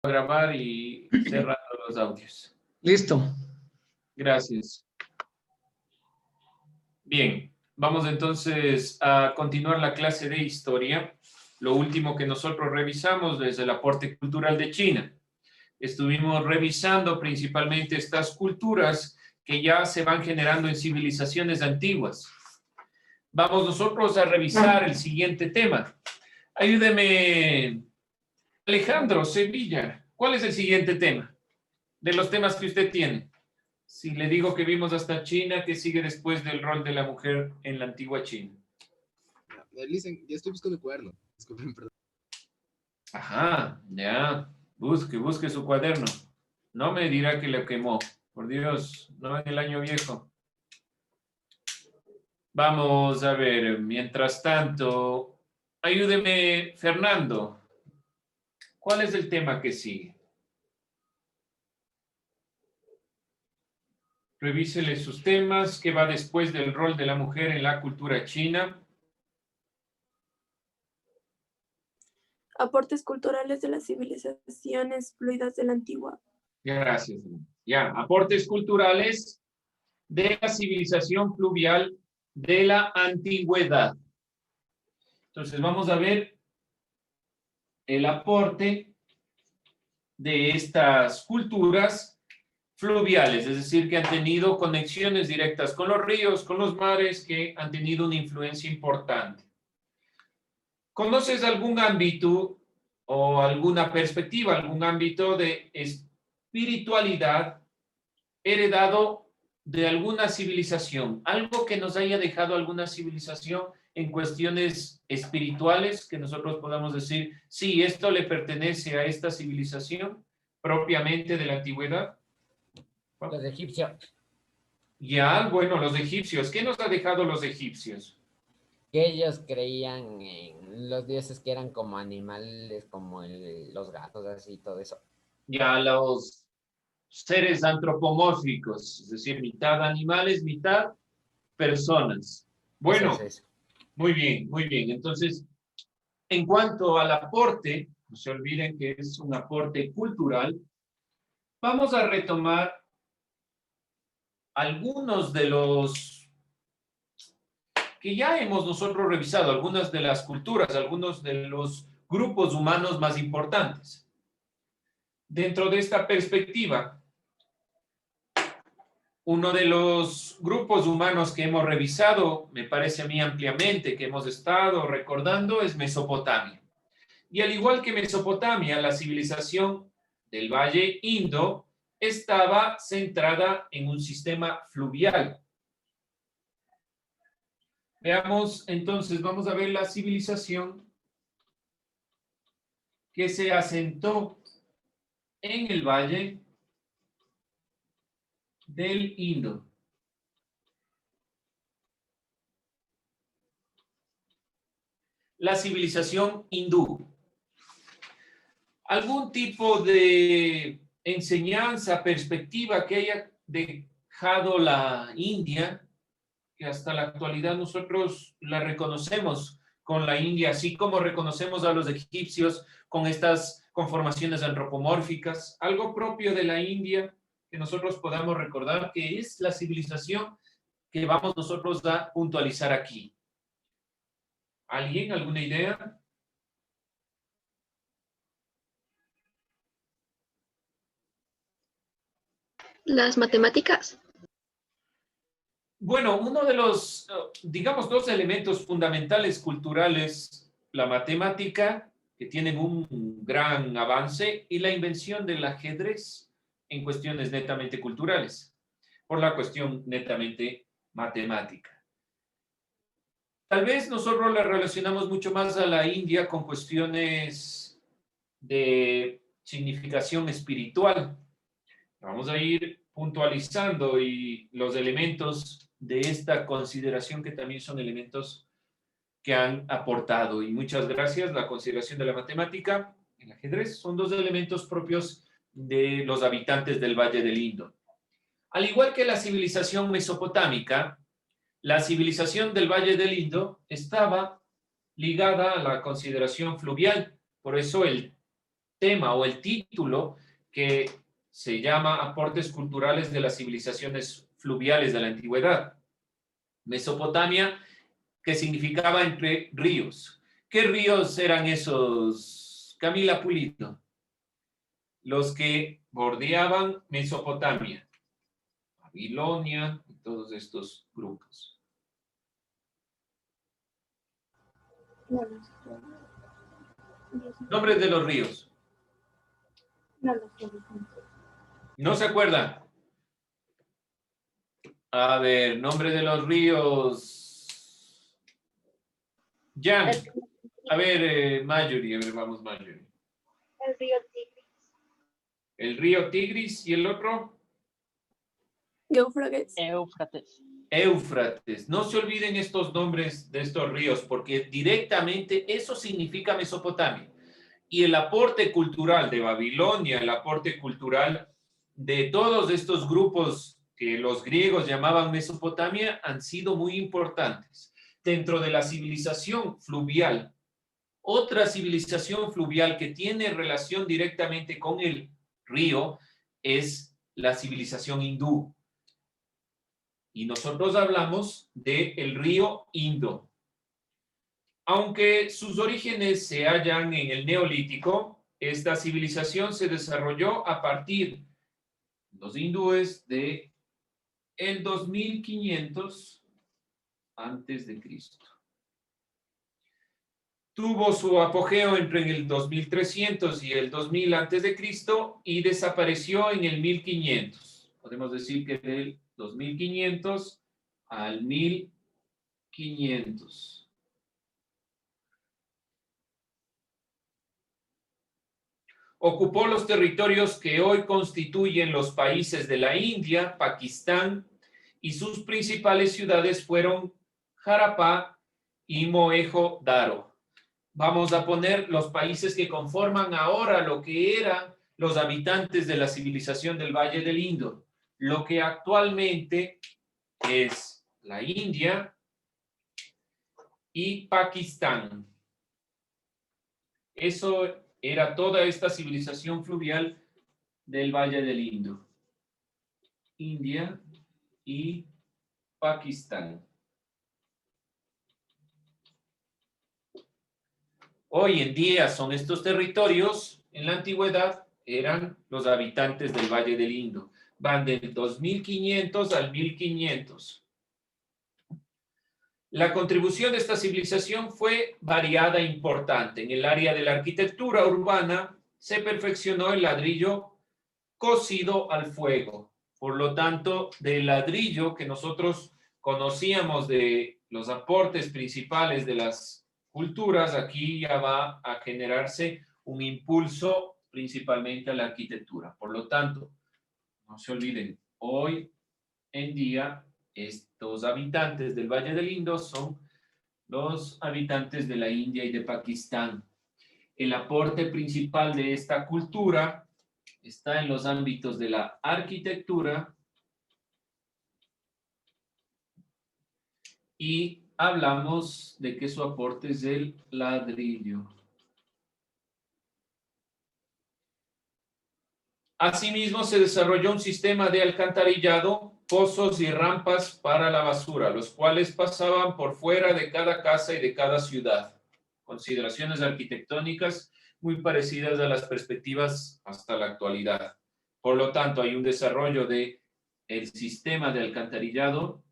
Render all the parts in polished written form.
Grabar y cerrando los audios. Listo. Gracias. Bien, vamos entonces a continuar la clase de historia. Lo último que nosotros revisamos desde el aporte cultural de China. Estuvimos revisando principalmente estas culturas que ya se van generando en civilizaciones antiguas. Vamos nosotros a revisar el siguiente tema. Ayúdeme, Alejandro Sevilla. ¿Cuál es el siguiente tema? De los temas que usted tiene. Si le digo que vimos hasta China, ¿qué sigue después del rol de la mujer en la antigua China? Listen, ya estoy buscando el cuaderno. Disculpen, perdón. Ajá, ya. Busque su cuaderno. No me dirá que lo quemó. Por Dios, no en el año viejo. Vamos a ver, mientras tanto, ayúdeme, Fernando. ¿Cuál es el tema que sigue? Revísele sus temas, ¿qué va después del rol de la mujer en la cultura china? Aportes culturales de las civilizaciones fluidas de la antigua. Gracias. Ya, aportes culturales de la civilización fluvial de la antigüedad. Entonces, vamos a ver el aporte de estas culturas fluviales, es decir, que han tenido conexiones directas con los ríos, con los mares, que han tenido una influencia importante. ¿Conoces algún ámbito o alguna perspectiva, algún ámbito de espiritualidad heredado de alguna civilización? Algo que nos haya dejado alguna civilización en cuestiones espirituales, que nosotros podamos decir, sí, esto le pertenece a esta civilización propiamente de la antigüedad. Los egipcios. Ya, bueno, los egipcios. ¿Qué nos ha dejado los egipcios? Que ellos creían en los dioses que eran como animales, como los gatos, así, todo eso. Ya, los seres antropomórficos, es decir, mitad animales, mitad personas. Bueno, Eso. muy bien, muy bien. Entonces, en cuanto al aporte, no se olviden que es un aporte cultural, vamos a retomar algunos de los que ya hemos nosotros revisado, algunas de las culturas, algunos de los grupos humanos más importantes. Dentro de esta perspectiva, uno de los grupos humanos que hemos revisado, me parece a mí ampliamente, que hemos estado recordando, es Mesopotamia. Y al igual que Mesopotamia, la civilización del Valle Indo estaba centrada en un sistema fluvial. Veamos, entonces, vamos a ver la civilización que se asentó en el Valle del Indo. La civilización hindú. ¿Algún tipo de enseñanza, perspectiva que haya dejado la India, que hasta la actualidad nosotros la reconocemos con la India, así como reconocemos a los egipcios con estas conformaciones antropomórficas? Algo propio de la India que nosotros podamos recordar, que es la civilización que vamos nosotros a puntualizar aquí. ¿Alguien? ¿Alguna idea? Las matemáticas. Bueno, uno de los, digamos, dos elementos fundamentales culturales, la matemática, que tienen un gran avance, y la invención del ajedrez en cuestiones netamente culturales, por la cuestión netamente matemática. Tal vez nosotros la relacionamos mucho más a la India con cuestiones de significación espiritual. Vamos a ir puntualizando y los elementos de esta consideración que también son elementos que han aportado. Y muchas gracias. La consideración de la matemática, el ajedrez, son dos elementos propios de los habitantes del Valle del Indo. Al igual que la civilización mesopotámica, la civilización del Valle del Indo estaba ligada a la consideración fluvial. Por eso el tema o el título que se llama Aportes culturales de las civilizaciones fluviales de la antigüedad. Mesopotamia, que significaba entre ríos. ¿Qué ríos eran esos, Camila Pulido? Los que bordeaban Mesopotamia, Babilonia y todos estos grupos. No lo sé. Nombres de los ríos. No lo sé. ¿No se acuerdan? A ver, nombre de los ríos. Jan. A ver, Marjorie. A ver, vamos, Marjorie. El río Tigris. El río Tigris y el otro. Éufrates. Éufrates. Éufrates. No se olviden estos nombres de estos ríos porque directamente eso significa Mesopotamia. Y el aporte cultural de Babilonia, el aporte cultural de todos estos grupos que los griegos llamaban Mesopotamia han sido muy importantes. Dentro de la civilización fluvial, otra civilización fluvial que tiene relación directamente con el río es la civilización hindú. Y nosotros hablamos del río Indo. Aunque sus orígenes se hallan en el Neolítico, esta civilización se desarrolló a partir de los hindúes de el 2500 antes de Cristo. Tuvo su apogeo entre el 2300 y el 2000 antes de Cristo y desapareció en el 1500. Podemos decir que del 2500 al 1500. Ocupó los territorios que hoy constituyen los países de la India, Pakistán, y sus principales ciudades fueron Harappa y Mohenjo-Daro. Vamos a poner los países que conforman ahora lo que eran los habitantes de la civilización del Valle del Indo, lo que actualmente es la India y Pakistán. Eso era toda esta civilización fluvial del Valle del Indo. India y Pakistán. Hoy en día son estos territorios, en la antigüedad eran los habitantes del Valle del Indo. Van del 2500 al 1500. La contribución de esta civilización fue variada e importante. En el área de la arquitectura urbana se perfeccionó el ladrillo cocido al fuego. Por lo tanto, del ladrillo que nosotros conocíamos de los aportes principales de las culturas, aquí ya va a generarse un impulso principalmente a la arquitectura. Por lo tanto, no se olviden, hoy en día estos habitantes del Valle del Indo son los habitantes de la India y de Pakistán. El aporte principal de esta cultura está en los ámbitos de la arquitectura y hablamos de que su aporte es el ladrillo. Asimismo, se desarrolló un sistema de alcantarillado, pozos y rampas para la basura, los cuales pasaban por fuera de cada casa y de cada ciudad. Consideraciones arquitectónicas muy parecidas a las perspectivas hasta la actualidad. Por lo tanto, hay un desarrollo de el sistema de alcantarillado,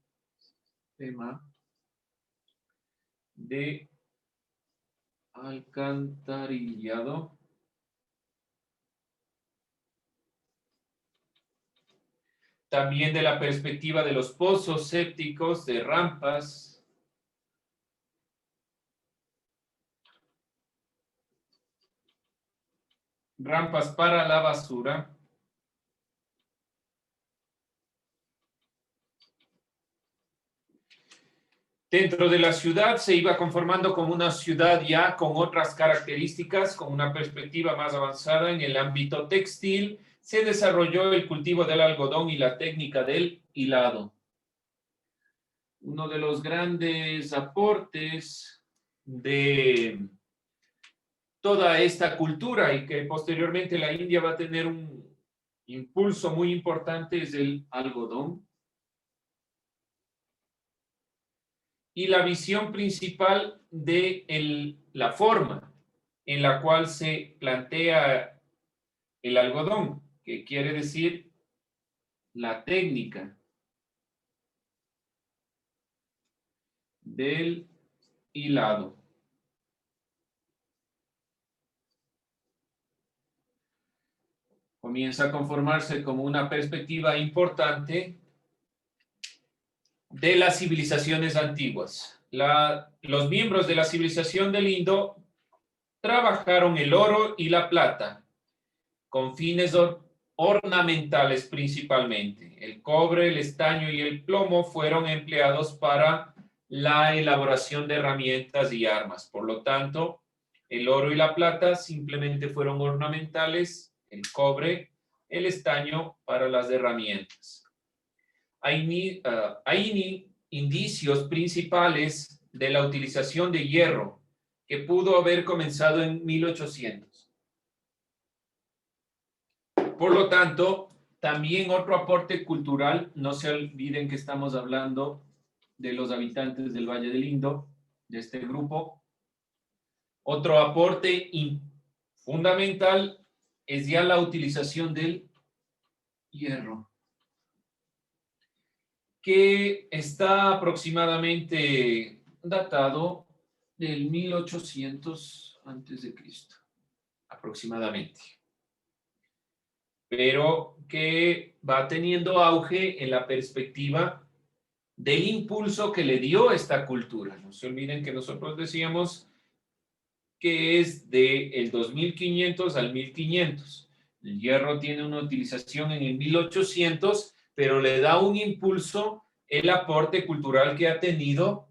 también de la perspectiva de los pozos sépticos, de rampas, rampas para la basura, dentro de la ciudad se iba conformando como una ciudad ya con otras características, con una perspectiva más avanzada en el ámbito textil. Se desarrolló el cultivo del algodón y la técnica del hilado. Uno de los grandes aportes de toda esta cultura y que posteriormente la India va a tener un impulso muy importante es el algodón. Y la visión principal de la forma en la cual se plantea el algodón, que quiere decir la técnica del hilado. Comienza a conformarse como una perspectiva importante de las civilizaciones antiguas. Los miembros de la civilización del Indo trabajaron el oro y la plata con fines ornamentales principalmente. El cobre, el estaño y el plomo fueron empleados para la elaboración de herramientas y armas. Por lo tanto, el oro y la plata simplemente fueron ornamentales, el cobre, el estaño para las herramientas. Hay indicios principales de la utilización de hierro que pudo haber comenzado en 1800. Por lo tanto, también otro aporte cultural, no se olviden que estamos hablando de los habitantes del Valle del Indo, de este grupo. Otro aporte fundamental es ya la utilización del hierro, que está aproximadamente datado del 1800 antes de Cristo, aproximadamente. Pero que va teniendo auge en la perspectiva del impulso que le dio esta cultura. No se olviden que nosotros decíamos que es del 2500 al 1500. El hierro tiene una utilización en el 1800, pero le da un impulso el aporte cultural que ha tenido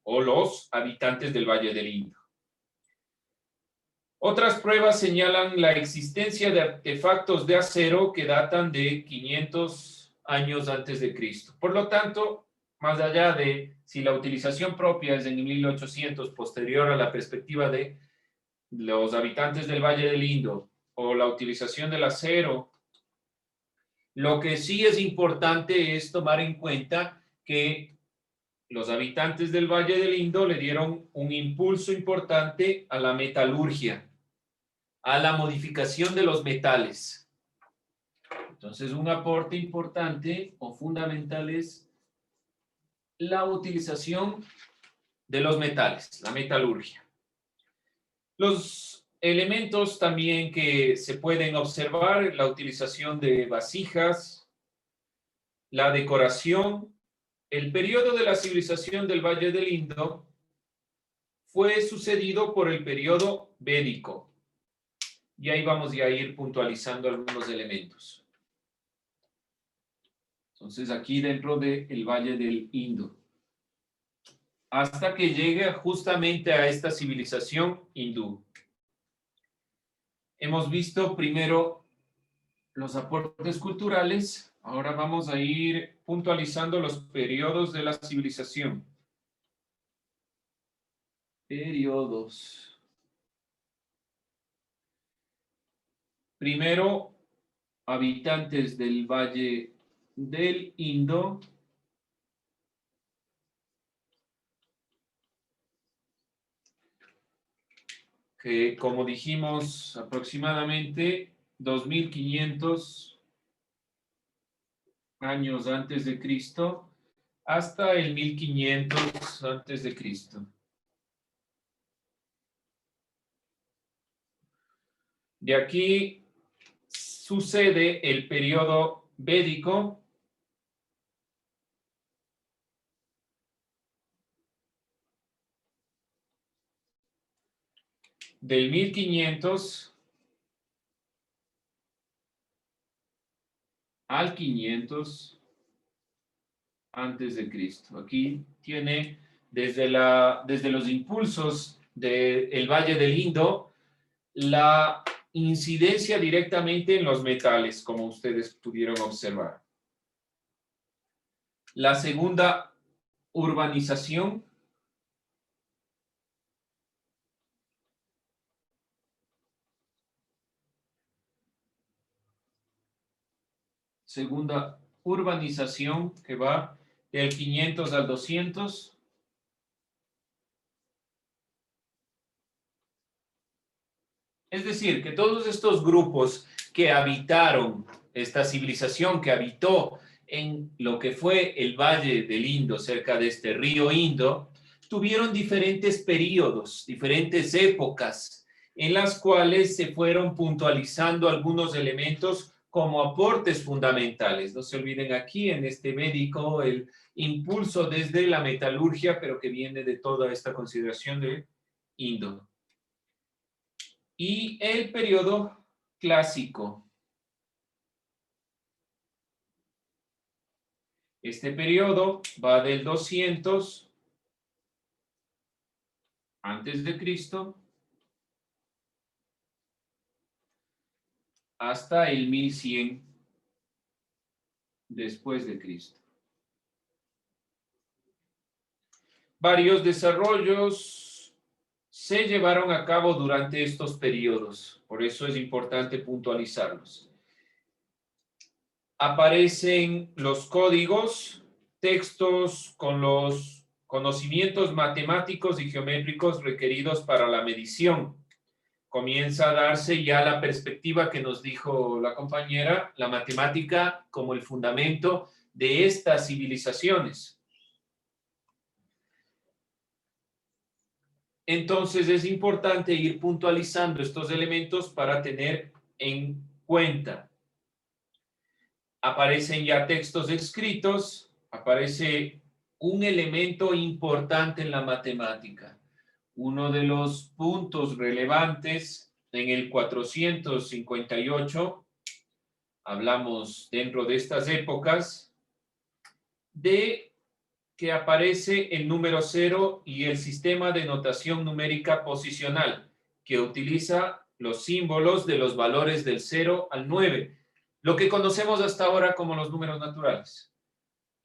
los habitantes del Valle del Indo. Otras pruebas señalan la existencia de artefactos de acero que datan de 500 años antes de Cristo. Por lo tanto, más allá de si la utilización propia es en 1800, posterior a la perspectiva de los habitantes del Valle del Indo, o la utilización del acero, lo que sí es importante es tomar en cuenta que los habitantes del Valle del Indo le dieron un impulso importante a la metalurgia, a la modificación de los metales. Entonces, un aporte importante o fundamental es la utilización de los metales, la metalurgia. Los elementos también que se pueden observar, la utilización de vasijas, la decoración. El periodo de la civilización del Valle del Indo fue sucedido por el periodo védico. Y ahí vamos ya a ir puntualizando algunos elementos. Entonces, aquí dentro del Valle del Indo, hasta que llegue justamente a esta civilización hindú. Hemos visto primero los aportes culturales, ahora vamos a ir puntualizando los periodos de la civilización. Periodos. Primero, habitantes del Valle del Indo. Que, como dijimos, aproximadamente 2500 años antes de Cristo hasta el 1500 antes de Cristo. De aquí sucede el periodo védico, del 1500 al 500 antes de Cristo. Aquí tiene desde los impulsos del Valle del Indo la incidencia directamente en los metales, como ustedes pudieron observar. La segunda urbanización segunda urbanización que va del 500 al 200. Es decir, que todos estos grupos que habitaron esta civilización, que habitó en lo que fue el Valle del Indo, cerca de este río Indo, tuvieron diferentes periodos, diferentes épocas, en las cuales se fueron puntualizando algunos elementos como aportes fundamentales. No se olviden aquí en este médico el impulso desde la metalurgia, pero que viene de toda esta consideración de Indo. Y el periodo clásico. Este periodo va del 200 antes de Cristo hasta el 1100 después de Cristo. Varios desarrollos se llevaron a cabo durante estos periodos, por eso es importante puntualizarlos. Aparecen los códigos, textos con los conocimientos matemáticos y geométricos requeridos para la medición. Comienza a darse ya la perspectiva que nos dijo la compañera, la matemática como el fundamento de estas civilizaciones. Entonces es importante ir puntualizando estos elementos para tener en cuenta. Aparecen ya textos escritos, aparece un elemento importante en la matemática. Uno de los puntos relevantes en el 458, hablamos dentro de estas épocas, de que aparece el número 0 y el sistema de notación numérica posicional, que utiliza los símbolos de los valores del 0 al 9, lo que conocemos hasta ahora como los números naturales.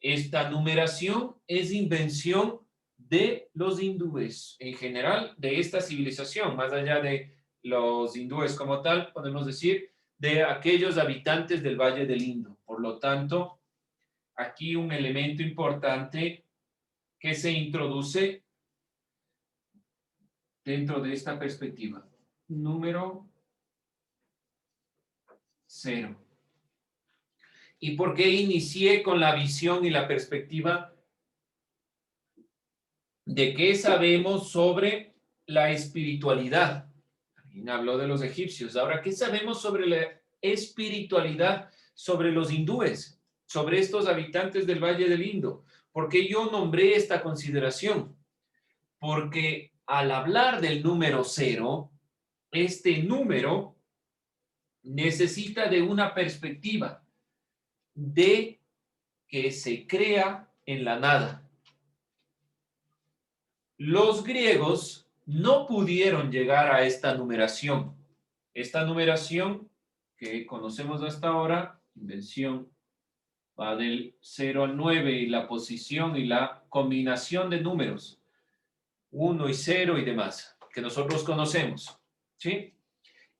Esta numeración es invención de los hindúes, en general, de esta civilización, más allá de los hindúes como tal, podemos decir, de aquellos habitantes del Valle del Indo. Por lo tanto, aquí un elemento importante que se introduce dentro de esta perspectiva. Número 0. ¿Y por qué inicié con la visión y la perspectiva de qué sabemos sobre la espiritualidad? Alguien habló de los egipcios. Ahora, ¿qué sabemos sobre la espiritualidad, sobre los hindúes, sobre estos habitantes del Valle del Indo? ¿Por qué yo nombré esta consideración? Porque al hablar del número 0, este número necesita de una perspectiva de que se crea en la nada. Los griegos no pudieron llegar a esta numeración. Esta numeración que conocemos hasta ahora, invención, va del 0 al 9 y la posición y la combinación de números, 1 y 0 y demás, que nosotros conocemos, ¿sí?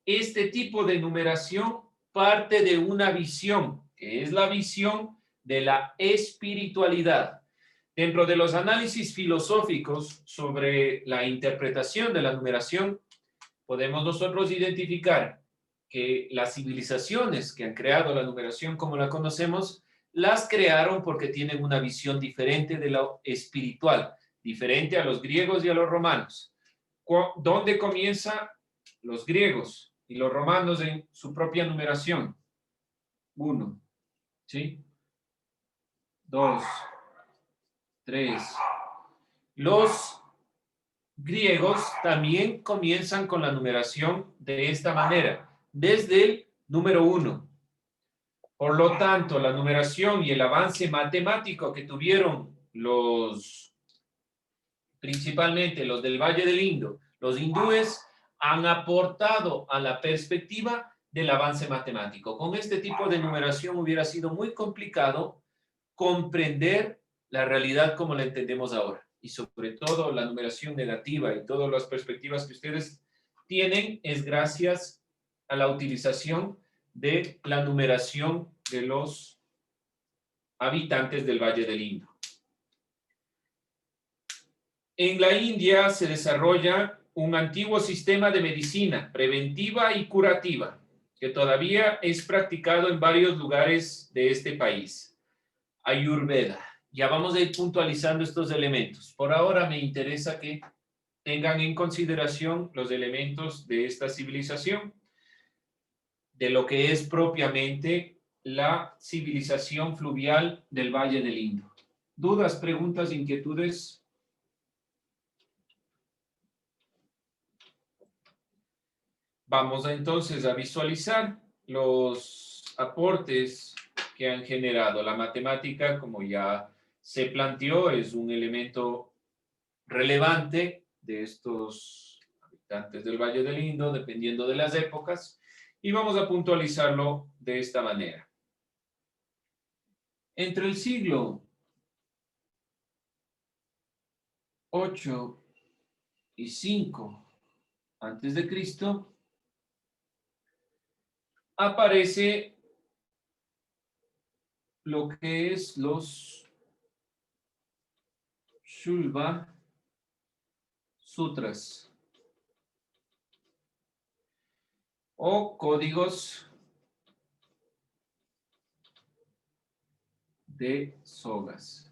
Este tipo de numeración parte de una visión, que es la visión de la espiritualidad. Dentro de los análisis filosóficos sobre la interpretación de la numeración, podemos nosotros identificar que las civilizaciones que han creado la numeración como la conocemos, las crearon porque tienen una visión diferente de lo espiritual, diferente a los griegos y a los romanos. ¿Dónde comienza los griegos y los romanos en su propia numeración? 1, ¿sí? 2, 3. Los griegos también comienzan con la numeración de esta manera, desde el número 1. Por lo tanto, la numeración y el avance matemático que tuvieron principalmente los del Valle del Indo, los hindúes, han aportado a la perspectiva del avance matemático. Con este tipo de numeración hubiera sido muy complicado comprender la realidad como la entendemos ahora. Y sobre todo la numeración negativa y todas las perspectivas que ustedes tienen es gracias a la utilización de la numeración de los habitantes del Valle del Indo. En la India se desarrolla un antiguo sistema de medicina preventiva y curativa que todavía es practicado en varios lugares de este país. Ayurveda. Ya vamos a ir puntualizando estos elementos. Por ahora me interesa que tengan en consideración los elementos de esta civilización, de lo que es propiamente la civilización fluvial del Valle del Indo. ¿Dudas, preguntas, inquietudes? Vamos entonces a visualizar los aportes que han generado. La matemática, como ya se planteó, es un elemento relevante de estos habitantes del Valle del Indo, dependiendo de las épocas, y vamos a puntualizarlo de esta manera. Entre el siglo 8 y 5 antes de Cristo, aparece lo que es los Shulva Sutras o códigos de sogas.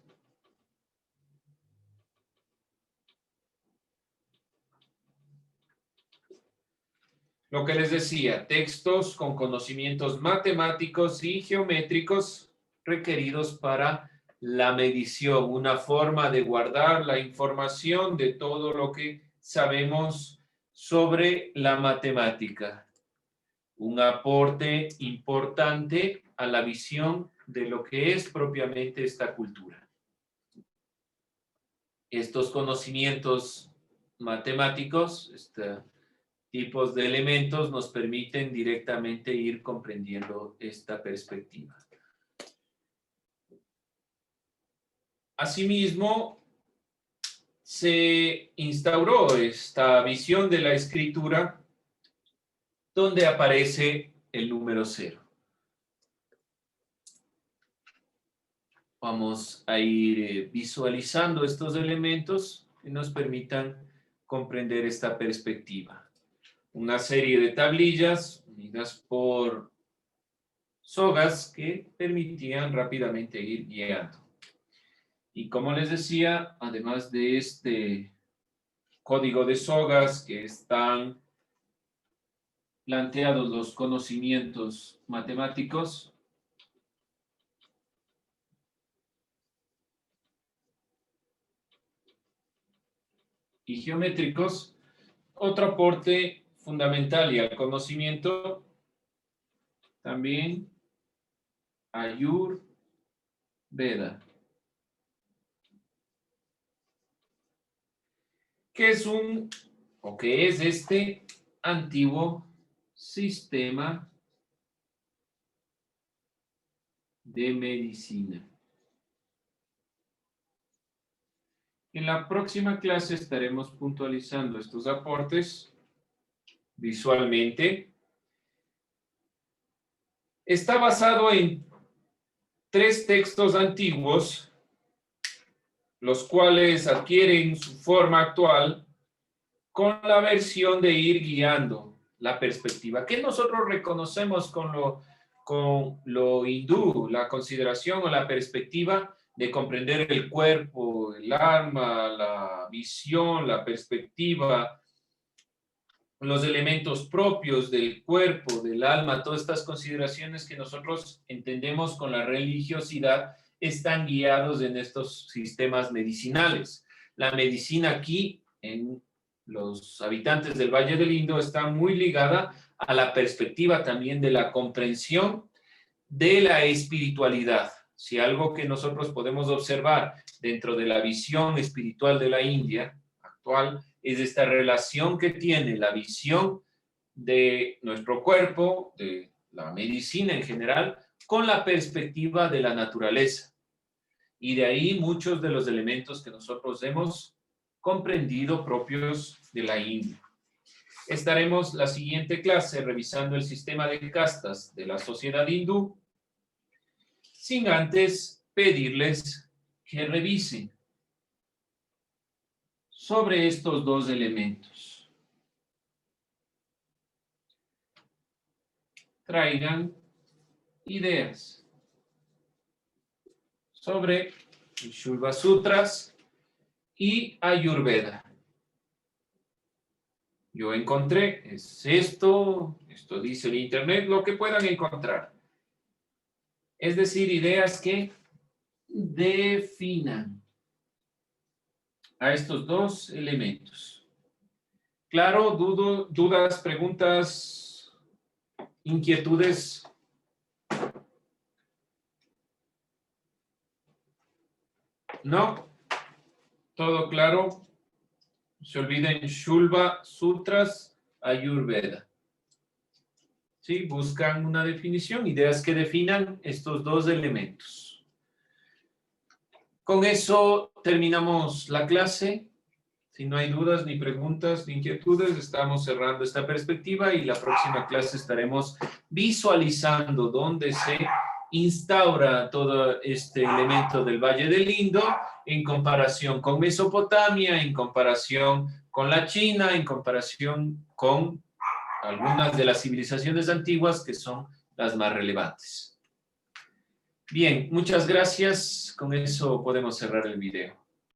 Lo que les decía, textos con conocimientos matemáticos y geométricos requeridos para la medición, una forma de guardar la información de todo lo que sabemos sobre la matemática. Un aporte importante a la visión de lo que es propiamente esta cultura. Estos conocimientos matemáticos, tipos de elementos nos permiten directamente ir comprendiendo esta perspectiva. Asimismo, se instauró esta visión de la escritura donde aparece el número 0. Vamos a ir visualizando estos elementos que nos permitan comprender esta perspectiva. Una serie de tablillas unidas por sogas que permitían rápidamente ir guiando. Y como les decía, además de este código de sogas que están planteados los conocimientos matemáticos, y geométricos, otro aporte fundamental y al conocimiento también Ayurveda, que es este antiguo sistema de medicina. En la próxima clase estaremos puntualizando estos aportes visualmente. Está basado en 3 textos antiguos, los cuales adquieren su forma actual con la versión de ir guiando la perspectiva. ¿Qué nosotros reconocemos con lo hindú? La consideración o la perspectiva de comprender el cuerpo, el alma, la visión, la perspectiva, los elementos propios del cuerpo, del alma, todas estas consideraciones que nosotros entendemos con la religiosidad están guiados en estos sistemas medicinales. La medicina aquí, en los habitantes del Valle del Indo, está muy ligada a la perspectiva también de la comprensión de la espiritualidad. Si algo que nosotros podemos observar dentro de la visión espiritual de la India actual es esta relación que tiene la visión de nuestro cuerpo, de la medicina en general, con la perspectiva de la naturaleza. Y de ahí muchos de los elementos que nosotros hemos comprendido propios de la India. Estaremos la siguiente clase revisando el sistema de castas de la sociedad hindú, sin antes pedirles que revisen sobre estos dos elementos. Traigan ideas sobre Shulva Sutras y Ayurveda. Yo encontré, es esto dice el internet, lo que puedan encontrar. Es decir, ideas que definan a estos dos elementos. Claro, dudas, preguntas, inquietudes. ¿No? ¿Todo claro? No se olviden Shulva Sutras Ayurveda. ¿Sí? Buscan una definición, ideas que definan estos dos elementos. Con eso terminamos la clase. Si no hay dudas, ni preguntas, ni inquietudes, estamos cerrando esta perspectiva y la próxima clase estaremos visualizando dónde se instaura todo este elemento del Valle del Indo en comparación con Mesopotamia, en comparación con la China, en comparación con algunas de las civilizaciones antiguas que son las más relevantes. Bien, muchas gracias. Con eso podemos cerrar el video.